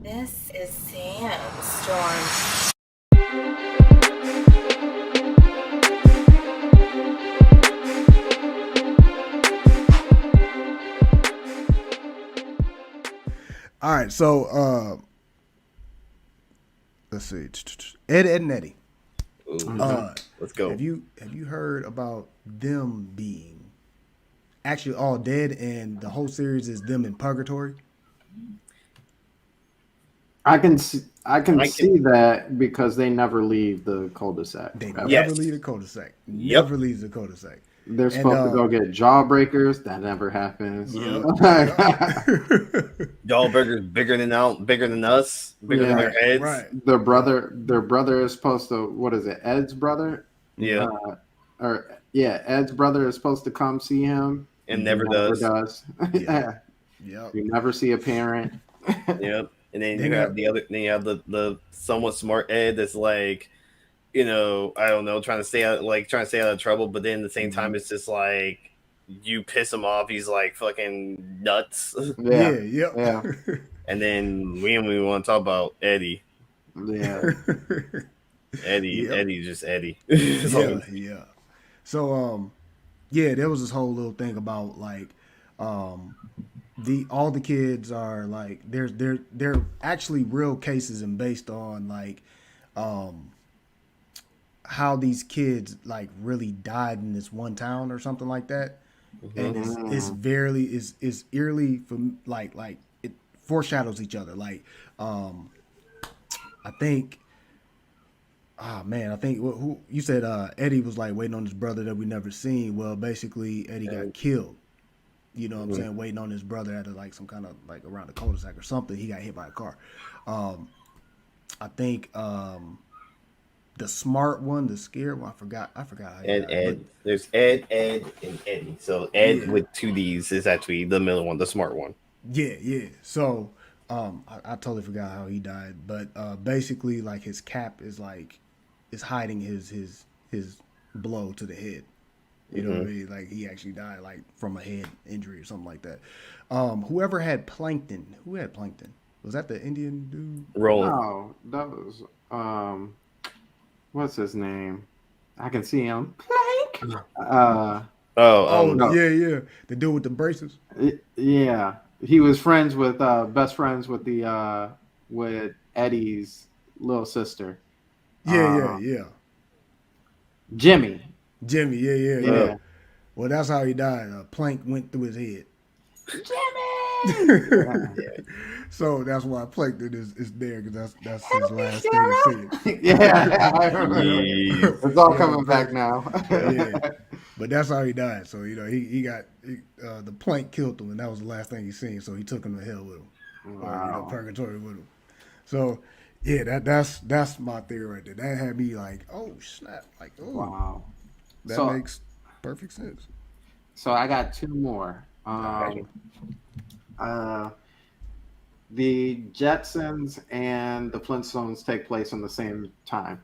This is Sandstorm. All right, so let's see. Ed, Ed, and Eddie. Ooh, let's go. Have you heard about them being actually all dead, and the whole series is them in purgatory? I can see that because they never leave the cul-de-sac. They Ever. never leave Yes. the cul-de-sac. Yep. Never leaves the cul-de-sac. They're And supposed to go get jawbreakers. That never happens. yep, Yeah. Y'all burgers bigger than us, bigger than their heads. right. Their brother is supposed to. What is it? Ed's brother. Yeah, Ed's brother is supposed to come see him. and He never does. Yeah. Yep. You never see a parent. Yep. And then Then you you have have- the other. Then you have the somewhat smart Ed that's like, I don't know, trying to stay out of trouble, but then at the same time, it's just like you piss him off, he's like fucking nuts. Yeah. Yeah, Yep. yeah, And then we don't even want to talk about Eddie. yeah. Eddie, Yep. Eddie's just Eddie. Yeah. So yeah, there was this whole little thing about like all the kids are like they're actually real cases and based on like how these kids like really died in this one town or something like that. And it's very is eerily from like it foreshadows each other. Like I think I think who you said Eddie was like waiting on his brother that we never seen. Well, basically Eddie got killed. You know what I'm saying? Waiting on his brother at like some kind of like around the cul-de-sac or something. He got hit by a car. I think the smart one, the scared one, I forgot how he Ed, died, Ed. There's Ed, and Eddie. So Ed with two D's is actually the middle one, the smart one. Yeah. So I totally forgot how he died, but basically like his cap is hiding his blow to the head. You know what I mean? Like he actually died like from a head injury or something like that. Whoever had Plankton, who had Plankton? Was that the Indian dude? Roland. No, that was what's his name? I can see him. Plank. Oh, no. Yeah. The dude with the braces. Yeah, he was friends with best friends with the with Eddie's little sister, Yeah. Jimmy. Jimmy, yeah. Yeah. Well, that's how he died. A plank went through his head. Jimmy. So that's why Plankton is there because that's his last thing to see. Yeah, I remember. Jeez. It's all coming back now. Yeah. But that's how he died. So he got the plank killed him, and that was the last thing he seen. So he took him to hell with him, or Wow. purgatory with him. So yeah, that's my theory right there. That had me like, oh snap, like oh, Wow. that So- makes perfect sense. So I got two more. The Jetsons and the Flintstones take place on the same time.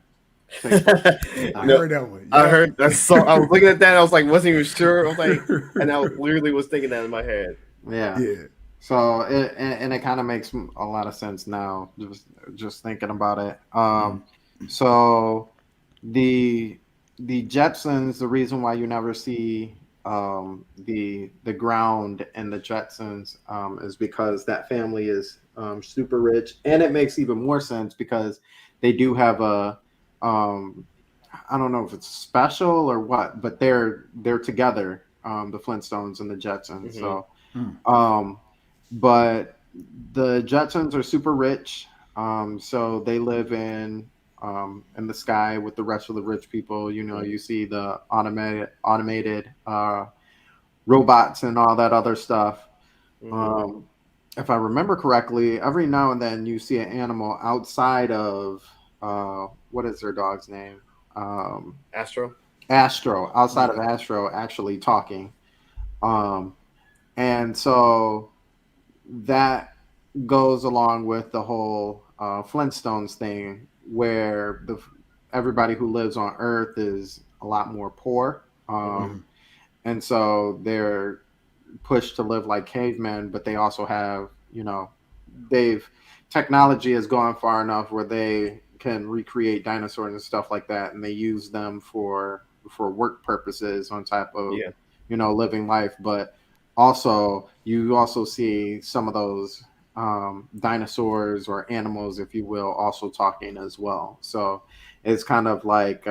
I No, heard that one. I Yeah. heard that song. I was looking at that. And I was like, wasn't even sure. I was like, and I literally was thinking that in my head. Yeah. Yeah. So it kind of makes a lot of sense now, just thinking about it. So the Jetsons, the reason why you never see the ground and the Jetsons is because that family is super rich, and it makes even more sense because they do have a I don't know if it's special or what, but they're together, the Flintstones and the Jetsons. So but the Jetsons are super rich, so they live in the sky with the rest of the rich people. You see the automated robots and all that other stuff. If I remember correctly, every now and then you see an animal outside of what is their dog's name? Astro. Astro, outside of Astro, actually talking. And so that goes along with the whole Flintstones thing, where everybody who lives on Earth is a lot more poor, and so they're pushed to live like cavemen. But they also have, they've technology has gone far enough where they can recreate dinosaurs and stuff like that, and they use them for work purposes on top of Yeah. living life. But also, you also see some of those dinosaurs or animals, if you will, also talking as well. So it's kind of like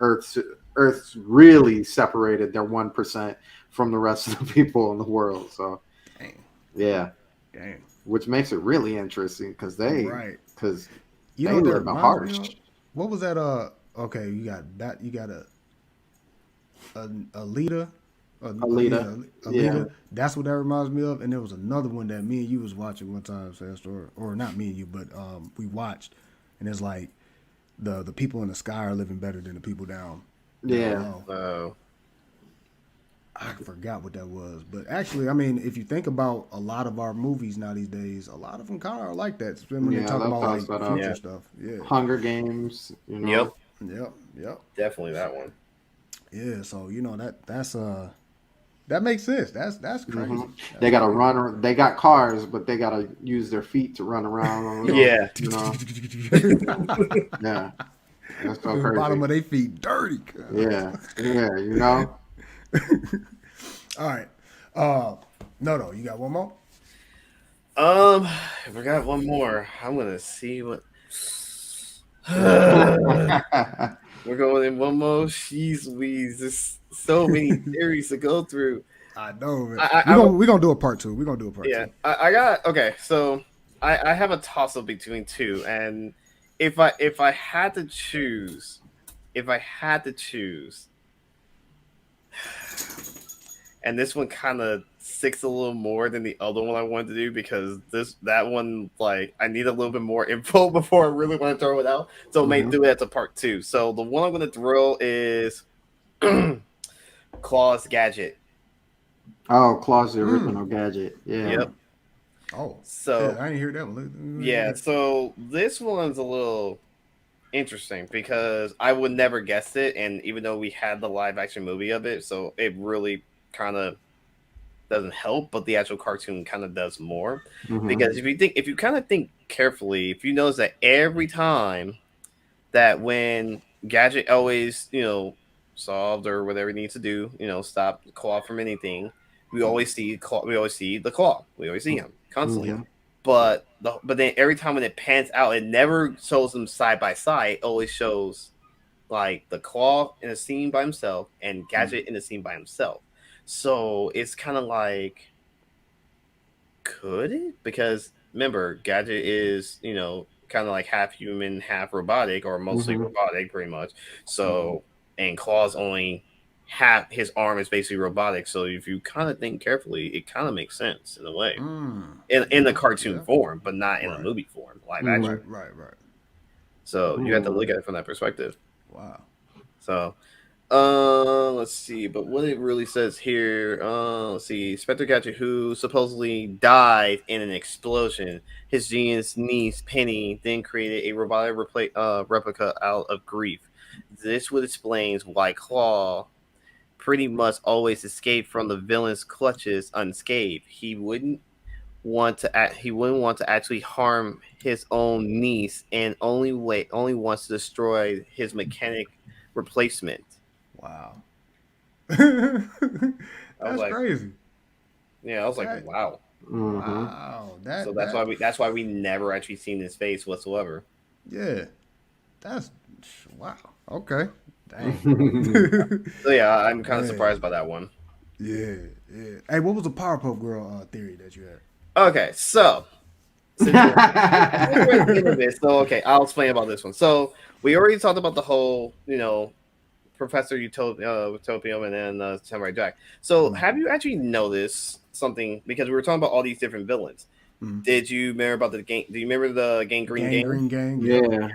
Earth's really separated their 1% from the rest of the people in the world. So Dang. yeah, Dang. which makes it really interesting because they Right. because You they know what that live a reminds me harsh. of? What was that? Okay, you got that. You got a leader. Alita. A Yeah. leader. That's what that reminds me of. And there was another one that me and you was watching one time, Sastor, or not me and you, but we watched, and it's like the people in the sky are living better than the people down Yeah. below. Oh. I forgot what that was, but actually, I mean, if you think about a lot of our movies now these days, a lot of them kind of are like that. Especially when they Yeah, talk that about like sounds set up. future Yeah. stuff. Yeah. Hunger Games. Yep. Yep. Definitely that one. Yeah. So that makes sense. That's crazy. Mhm. They gotta run. They got cars, but they gotta use their feet to run around. Yeah. Yeah. That's so The bottom crazy. of their feet dirty. Yeah. All right. No, you got one more? I forgot one more. I'm gonna see what. We're going in one more. Jeez Louise. There's so many theories to go through. I know, man. I We're gonna do a part two. We're gonna do a part Yeah, two. I got okay. So I have a toss up between two, and if I had to choose, and this one kind of sticks a little more than the other one I wanted to do because that one like I need a little bit more info before I really want to throw it out. So I may do it as a part two. So the one I'm going to throw is Claw's Gadget. Oh, Claw's the original gadget. Yeah. Yep. Oh, So yeah, I didn't hear that one. yeah, so this one's a little interesting because I would never guess it, and even though we had the live action movie of it, so it really kind of doesn't help, but the actual cartoon kind of does more. Mhm. Because if you kind of think carefully, if you notice that every time that when Gadget always, solved or whatever he needs to do, stop Claw from anything, we always see the Claw. We always see him constantly. Mhm. But then every time when it pans out, it never shows them side by side. It always shows like the Claw in a scene by himself and Gadget in a scene by himself. So it's kind of like, could it? Because remember, Gadget is kind of like half human, half robotic, or mostly robotic, pretty much. So and Claw's only half his arm is basically robotic. So if you kind of think carefully, it kind of makes sense in a way. In the cartoon form, but not in a movie form, live action. Right. So you have to look at it from that perspective. Wow. So, let's see. But what it really says here, let's see. Spectre Gadget, who supposedly died in an explosion. His genius niece Penny then created a robotic replica out of grief. This would explain why Claw pretty much always escaped from the villain's clutches unscathed. He wouldn't want to actually harm his own niece, and only wants to destroy his mechanic replacement. Wow. I That's was like, crazy. Yeah, I was like, wow. Wow. So that's why we never actually seen his face whatsoever. Yeah. That's wow. Okay. Dang. So yeah, I'm kind of Yeah. surprised by that one. Yeah. Hey, what was the Powerpuff Girl theory that you had? Okay, so since we're at the end of this, so okay, I'll explain about this one. So we already talked about the whole, Professor Utopium and then Samurai Jack. So have you actually noticed something? Because we were talking about all these different villains. Did you remember about the gang? Do you remember the Gangrene Gang? Gangrene Gang. Yeah.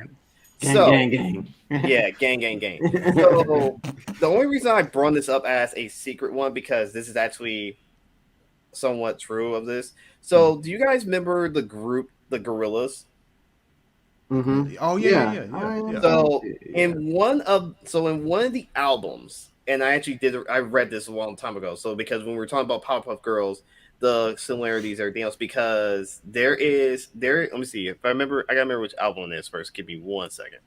Gang. Yeah, gang. So the only reason I brought this up as a secret one because this is actually somewhat true of this. So do you guys remember the group, the Gorillas? Mm-hmm. Oh yeah. So in one of the albums, and I read this a long time ago. So because when we were talking about Powerpuff Girls, the similarities, everything else, because there. Let me see if I remember. I gotta remember which album it is first. Give me 1 second,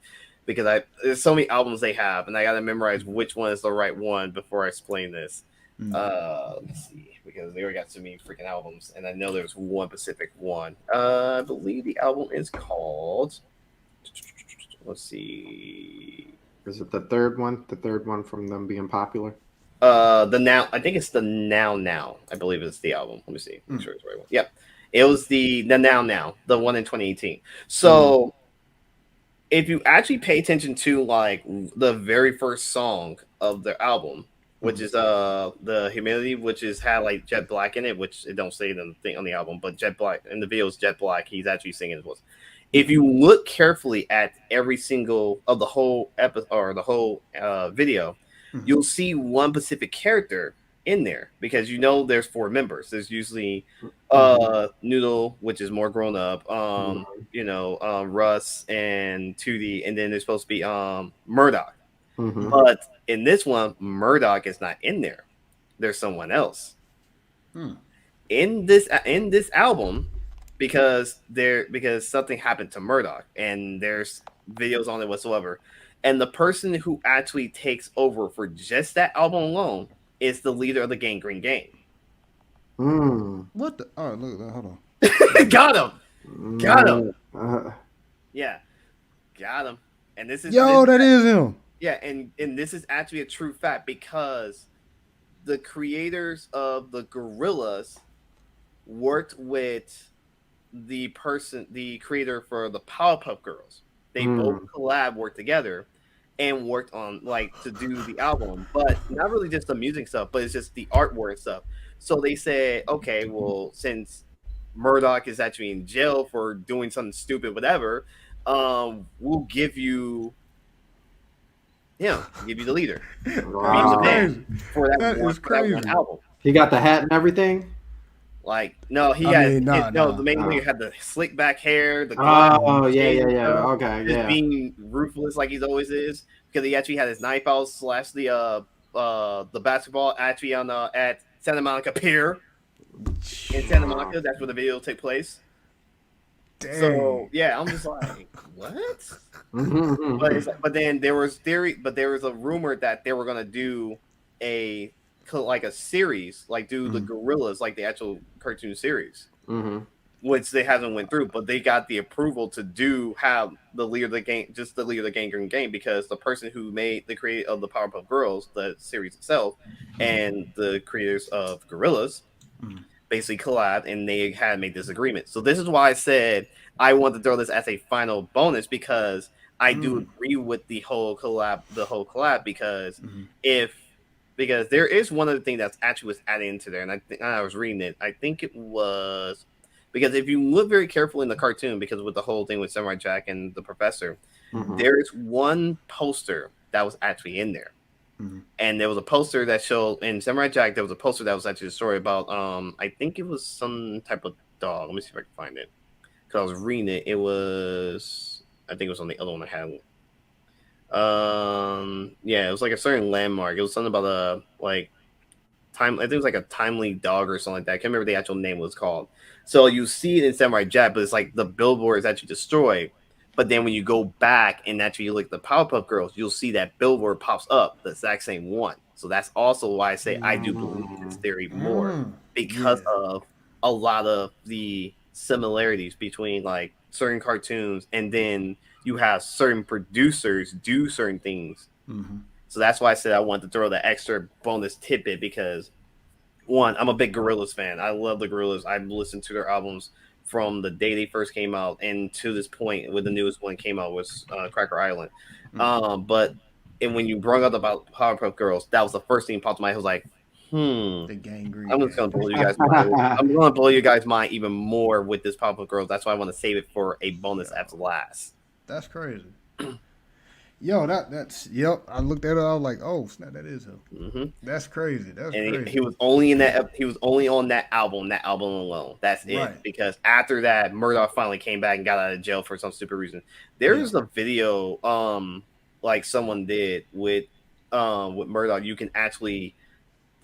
because there's so many albums they have, and I gotta memorize which one is the right one before I explain this. Let me see, because they already got so many freaking albums, and I know there's one specific one. I believe the album is called. Let's see. Is it the third one? The third one from them being popular? The Now. I think it's the Now. I believe it's the album. Let me see. Make sure it's the right one. Yep. It was the Now, the one in 2018. So if you actually pay attention to like the very first song of their album, which is the Humility, which is had like Jet Black in it, which it don't say the thing on the album, but Jet Black in the video is Jet Black. He's actually singing his voice. If you look carefully at every single of the whole episode or the whole video, you'll see one specific character in there, because you know there's 4 members. There's usually Noodle, which is more grown up, Russ and Tootie, and then there's supposed to be Murdoch. But in this one, Murdoch is not in there. There's someone else in this album, because something happened to Murdoch, and there's videos on it whatsoever. And the person who actually takes over for just that album alone is the leader of the Gang Green Gang. What the? Oh, look, hold on. Got him. Yeah, got him. And this is that is him. Yeah, and this is actually a true fact, because the creators of the Gorillaz worked with the creator for the Powerpuff Girls. They both worked together and worked on to do the album, but not really just the music stuff, but it's just the artwork stuff. So they said, okay, well, since Murdoch is actually in jail for doing something stupid, whatever, we'll give you the leader. Wow. For that one album. He got the hat and everything. No, the main leader had the slick back hair. The just being ruthless like he always is, because he actually had his knife out slash the basketball actually on at Santa Monica Pier in Santa Monica. That's where the video take place. Dang. So yeah, I'm just like, what? but then there was a rumor that they were gonna do a series, do the Gorillaz, the actual cartoon series, which they hasn't went through, but they got the approval to have the leader of the gang, just the leader of the Gang Green Gang, because the person who made the creator of the Powerpuff Girls, the series itself, and the creators of Gorillaz basically collabed, and they had made this agreement. So this is why I said I want to throw this as a final bonus, because I do agree with the whole collab, because because there is one other thing that's actually was added into there, and I was reading it. I think it was because if you look very carefully in the cartoon, because with the whole thing with Samurai Jack and the professor, there is one poster that was actually in there. And there was a poster that showed in Samurai Jack. There was a poster that was actually a story about I think it was some type of dog. Let me see if I can find it, because I was reading it. It was, I think it was on the other one I had. It was a certain landmark. It was something about a time. I think it was a timely dog or something like that. I can't remember the actual name was called. So you see it in Samurai Jack, but it's the billboard is actually destroyed. But then when you go back and actually look at the Powerpuff Girls, you'll see that billboard pops up, the exact same one. So that's also why I say I do believe this theory more, because of a lot of the similarities between certain cartoons, and then you have certain producers do certain things. So that's why I said I want to throw the extra bonus tidbit, because one, I'm a big Gorillaz fan. I love the Gorillaz. I've listened to their albums from the day they first came out and to this point, when the newest one came out was Cracker Island. But when you brought up about Powerpuff Girls, that was the first thing popped in my head. I was like, the Gang Green. I'm just gonna blow you guys' mind. I'm gonna blow you guys' mind even more with this Powerpuff Girls. That's why I want to save it for a bonus at last. That's crazy. Yo, that's I looked at it. I was like, oh snap, that is him. That's crazy. That's crazy. He was only in that. He was only on that album alone. That's it. Right. Because after that, Murdoch finally came back and got out of jail for some stupid reason. There is a video, someone did with Murdoch. You can actually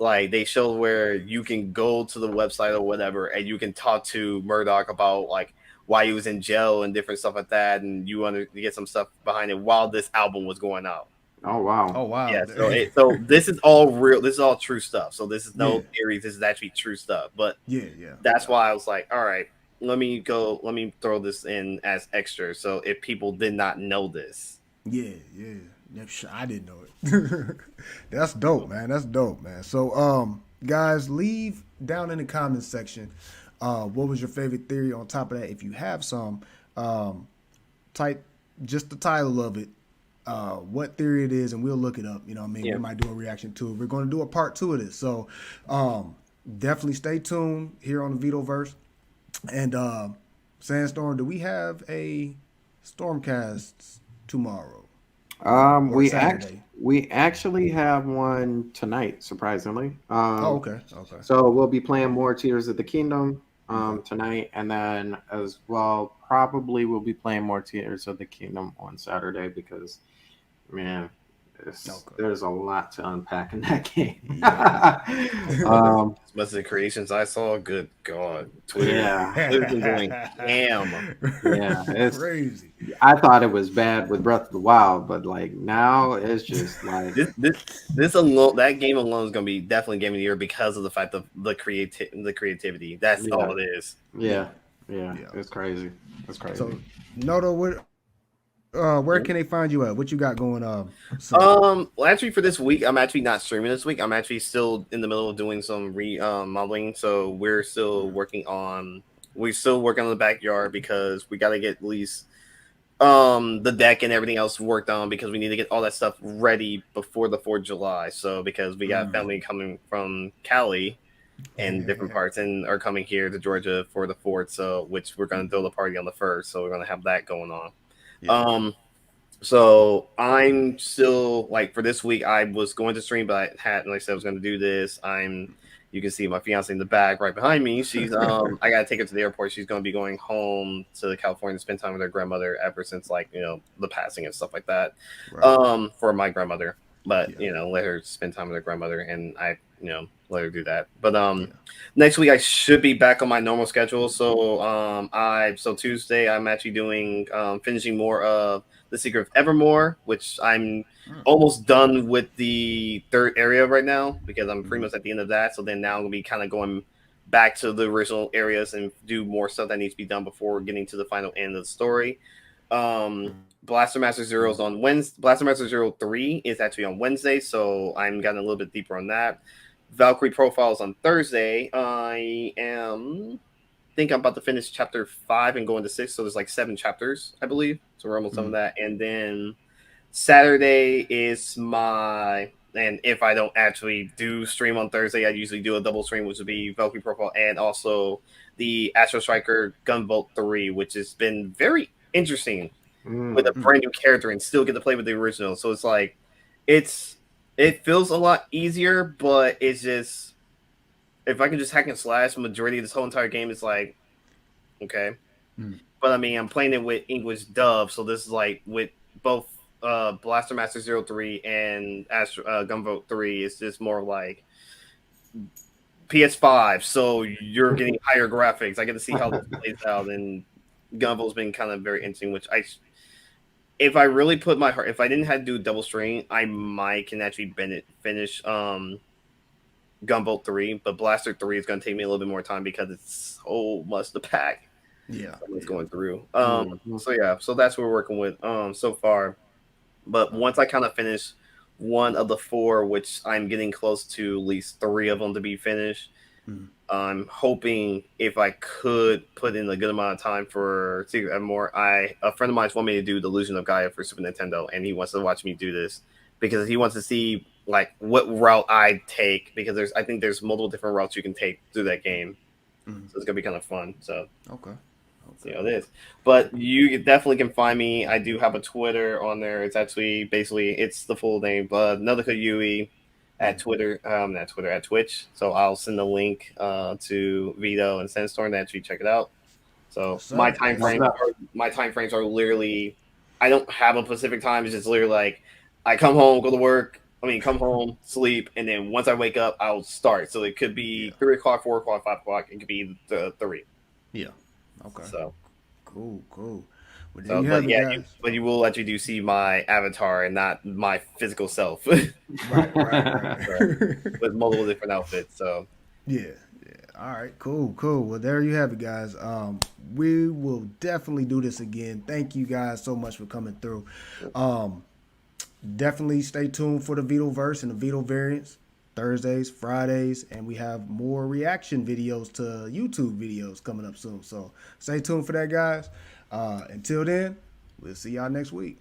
like they showed where you can go to the website or whatever, and you can talk to Murdoch about like why he was in jail and different stuff like that, and you want to get some stuff behind it while this album was going out. Oh wow. Oh wow. Yeah, so this is all real. This is all true stuff. So this is no Yeah. theories. This is actually true stuff. But yeah. that's why I was like, all right, let me throw this in as extra. So if people did not know this, Yeah. I didn't know it. That's dope, man. That's dope, man. So, guys, leave down in the comments section. What was your favorite theory? On top of that, if you have some, type just the title of it, what theory it is, and we'll look it up. You know what I mean? Yeah. We might do a reaction to it. We're going to do a part 2 of this. So, definitely stay tuned here on the Vitoverse. And, Sandstorm, do we have a Stormcast tomorrow? Or Saturday? We actually have one tonight, surprisingly. Okay. So we'll be playing more Tears of the Kingdom tonight, and then as well, probably we'll be playing more Tears of the Kingdom on Saturday because, man, there's a lot to unpack in that game. as much of the creations I saw, good God, Twitter, Twitter's been going ham. Yeah, it's crazy. I thought it was bad with Breath of the Wild, but like now it's just like this alone, that game alone is going to be definitely game of the year because of the fact of the creativity. That's all it is. Yeah, it's crazy. It's crazy. So, Noto, where can they find you at? What you got going on? Well, actually, for this week, I'm actually not streaming this week. I'm actually still in the middle of doing some remodeling. So we're still working on the backyard because we got to get at least the deck and everything else worked on because we need to get all that stuff ready before the 4th of July. So because we got family coming from Cali and different parts and are coming here to Georgia for the 4th. So which we're going to throw the party on the 1st. So we're going to have that going on. Yeah. So I'm still like for this week I was going to stream, but I had like I said I was going to do this. You can see my fiance in the back right behind me. She's I gotta take her to the airport. She's going to be going home to California to spend time with her grandmother ever since like the passing and stuff like that. Right. For my grandmother, but let her spend time with her grandmother, and I let her do that. But next week I should be back on my normal schedule. So so Tuesday I'm actually doing finishing more of The Secret of Evermore, which I'm almost done with the 3rd area right now because I'm pretty much at the end of that. So then now I'm gonna be kind of going back to the original areas and do more stuff that needs to be done before getting to the final end of the story. Blaster Master Zero is on Wednesday. Blaster Master Zero 3 is actually on Wednesday, so I'm getting a little bit deeper on that. Valkyrie Profiles on Thursday. I think I'm about to finish chapter 5 and go into 6, so there's like 7 chapters, I believe. So we're almost done with that. And then Saturday is and if I don't actually do stream on Thursday, I usually do a double stream, which would be Valkyrie Profile and also the Astro Striker Gunvolt 3, which has been very interesting with a brand new character and still get to play with the original. So it's like it feels a lot easier, but it's just if I can just hack and slash majority of this whole entire game, it's like okay. But I mean, I'm playing it with English dub, so this is like with both Blaster Master 03 and Gunvolt 3. It's just more like PS5, so you're getting higher graphics. I get to see how this plays out, and Gunvolt's been kind of very interesting. Which if I really put my heart, if I didn't have to do double string, I might can actually finish Gunvolt 3, but Blaster 3 is going to take me a little bit more time because it's so much to pack. Yeah, it's going through. So that's what we're working with so far. But once I kind of finish one of the 4, which I'm getting close to at least 3 of them to be finished, I'm hoping if I could put in a good amount of time for Secret Evermore. A friend of mine wanted me to do The Illusion of Gaia for Super Nintendo, and he wants to watch me do this because he wants to see like what route I take because I think there's multiple different routes you can take through that game. So it's gonna be kind of fun. So okay. It is. But you definitely can find me. I do have a Twitter on there. It's actually it's the full name, but Nodoka Yui at Twitter, at Twitch. So I'll send the link to Vito and Sandstorm to actually check it out. So my time frames are literally I don't have a specific time. It's just literally like I come home, go to work, come home, sleep, and then once I wake up, I'll start. So it could be 3 o'clock, 4 o'clock, 5 o'clock. It could be the 3. Yeah. Okay. So, Cool. Well, there so you but have it, yeah, guys. but you will actually do see my avatar and not my physical self Right. with multiple different outfits. So Yeah. All right. Cool. Well, there you have it, guys. We will definitely do this again. Thank you guys so much for coming through. Definitely stay tuned for the Vitoverse and the Vito variants. Thursdays, Fridays, and we have more reaction videos to YouTube videos coming up soon. So stay tuned for that, guys. Until then, we'll see y'all next week.